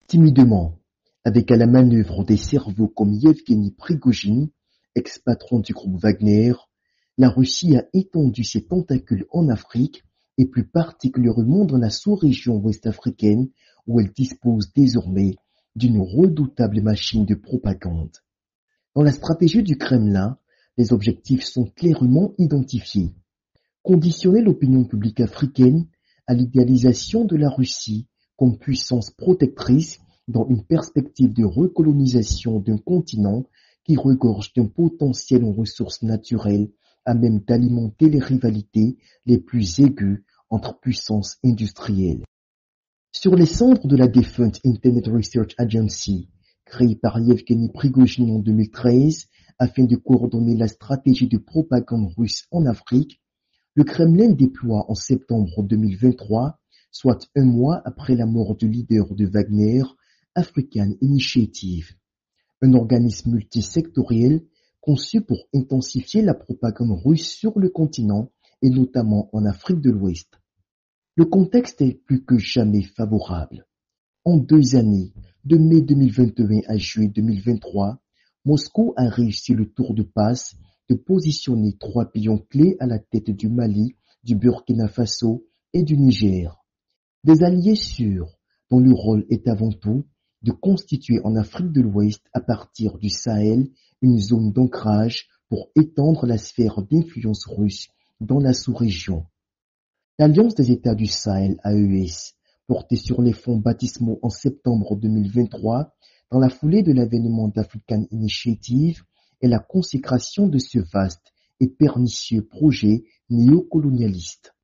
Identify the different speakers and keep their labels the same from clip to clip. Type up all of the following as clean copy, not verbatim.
Speaker 1: Timidement, avec à la manœuvre des cerveaux comme Yevgeny Prigojine, ex-patron du groupe Wagner, la Russie a étendu ses tentacules en Afrique et plus particulièrement dans la sous-région ouest-africaine où elle dispose désormais d'une redoutable machine de propagande. Dans la stratégie du Kremlin, les objectifs sont clairement identifiés. Conditionner l'opinion publique africaine à l'idéalisation de la Russie comme puissance protectrice dans une perspective de recolonisation d'un continent qui regorge d'un potentiel en ressources naturelles à même d'alimenter les rivalités les plus aiguës entre puissances industrielles. Sur les cendres de la défunte Internet Research Agency, créée par Yevgeny Prigojine en 2013 afin de coordonner la stratégie de propagande russe en Afrique, le Kremlin déploie en septembre 2023, soit un mois après la mort du leader de Wagner, African Initiative, un organisme multisectoriel conçu pour intensifier la propagande russe sur le continent et notamment en Afrique de l'Ouest. Le contexte est plus que jamais favorable. En 2 années, de mai 2021 à juillet 2023, Moscou a réussi le tour de passe de positionner 3 pions clés à la tête du Mali, du Burkina Faso et du Niger. Des alliés sûrs dont le rôle est avant tout de constituer en Afrique de l'Ouest à partir du Sahel une zone d'ancrage pour étendre la sphère d'influence russe dans la sous-région. L'Alliance des États du Sahel AES, portée sur les fonds baptismaux en septembre 2023, dans la foulée de l'avènement d'African Initiative, est la consécration de ce vaste et pernicieux projet néocolonialiste.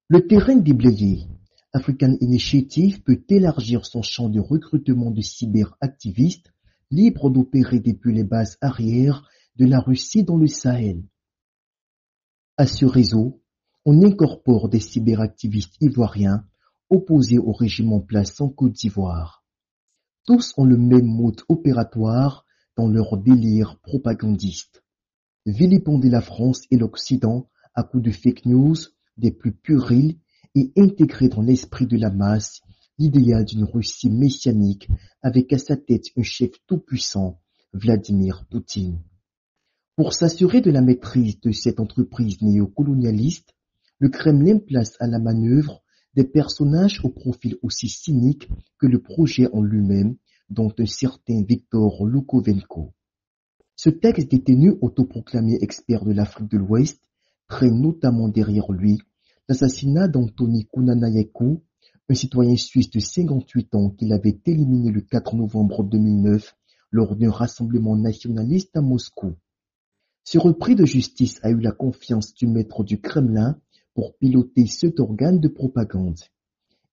Speaker 1: Le terrain déblayé, African Initiative peut élargir son champ de recrutement de cyberactivistes libres d'opérer depuis les bases arrières de la Russie dans le Sahel. À ce réseau, on incorpore des cyberactivistes ivoiriens opposés au régime en place en Côte d'Ivoire. Tous ont le même mode opératoire dans leur délire propagandiste. Vilipender la France et l'Occident à coups de fake news des plus puériles et intégrer dans l'esprit de la masse l'idéal d'une Russie messianique avec à sa tête un chef tout-puissant, Vladimir Poutine. Pour s'assurer de la maîtrise de cette entreprise néocolonialiste, le Kremlin place à la manœuvre des personnages au profil aussi cynique que le projet en lui-même, dont un certain Viktor Loukovenko. Ce texte détenu autoproclamé expert de l'Afrique de l'Ouest traîne notamment derrière lui l'assassinat d'Anthony Kounanayekou, un citoyen suisse de 58 ans qu'il avait éliminé le 4 novembre 2009 lors d'un rassemblement nationaliste à Moscou. Ce repris de justice a eu la confiance du maître du Kremlin pour piloter cet organe de propagande.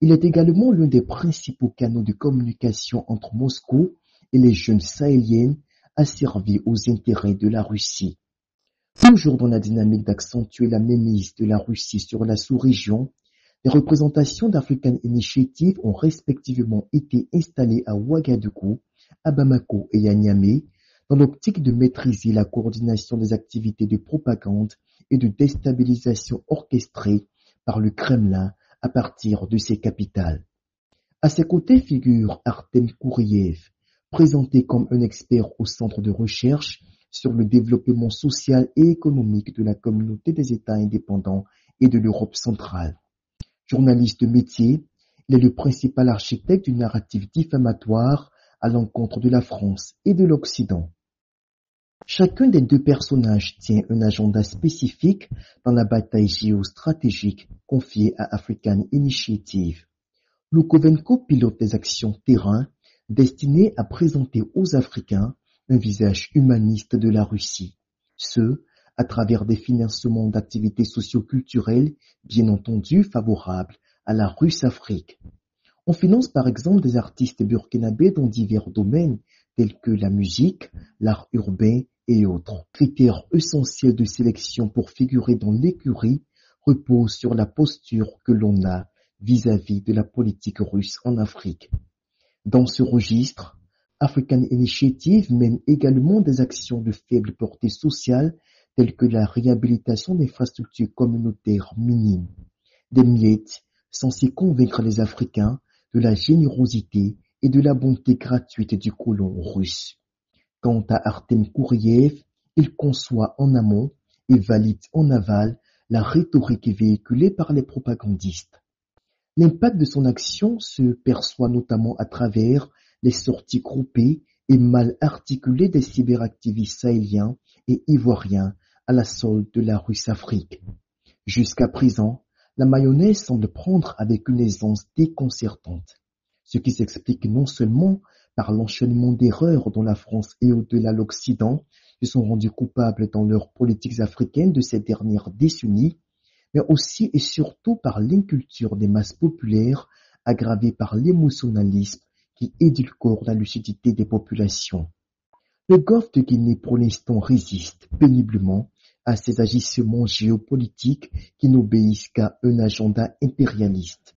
Speaker 1: Il est également l'un des principaux canaux de communication entre Moscou et les jeunes sahéliennes asservis aux intérêts de la Russie. Toujours dans la dynamique d'accentuer la mainmise de la Russie sur la sous-région, les représentations d'African Initiative ont respectivement été installées à Ouagadougou, à Bamako et à Niamey, dans l'optique de maîtriser la coordination des activités de propagande et de déstabilisation orchestrées par le Kremlin à partir de ses capitales. À ses côtés figure Artem Kouriev, présenté comme un expert au centre de recherche sur le développement social et économique de la communauté des États indépendants et de l'Europe centrale. Journaliste de métier, il est le principal architecte du narratif diffamatoire à l'encontre de la France et de l'Occident. Chacun des deux personnages tient un agenda spécifique dans la bataille géostratégique confiée à African Initiative. Loukovenko pilote des actions terrain destinées à présenter aux Africains un visage humaniste de la Russie, ce, à travers des financements d'activités socio-culturelles, bien entendu favorables à la Russe-Afrique. On finance par exemple des artistes burkinabés dans divers domaines tels que la musique, l'art urbain et autres. Critères essentiels de sélection pour figurer dans l'écurie reposent sur la posture que l'on a vis-à-vis de la politique russe en Afrique. Dans ce registre, African Initiative mène également des actions de faible portée sociale telles que la réhabilitation d'infrastructures communautaires minimes, des miettes censées convaincre les Africains de la générosité et de la bonté gratuite du colon russe. Quant à Artem Kouriev, il conçoit en amont et valide en aval la rhétorique véhiculée par les propagandistes. L'impact de son action se perçoit notamment à travers les sorties groupées et mal articulées des cyberactivistes sahéliens et ivoiriens à la solde de la Russe-Afrique. Jusqu'à présent, la mayonnaise semble prendre avec une aisance déconcertante, ce qui s'explique non seulement par l'enchaînement d'erreurs dont la France et au-delà l'Occident se sont rendus coupables dans leurs politiques africaines de ces dernières décennies, mais aussi et surtout par l'inculture des masses populaires aggravée par l'émotionnalisme qui édulcore la lucidité des populations. Le Golfe de Guinée pour l'instant résiste péniblement à ces agissements géopolitiques qui n'obéissent qu'à un agenda impérialiste.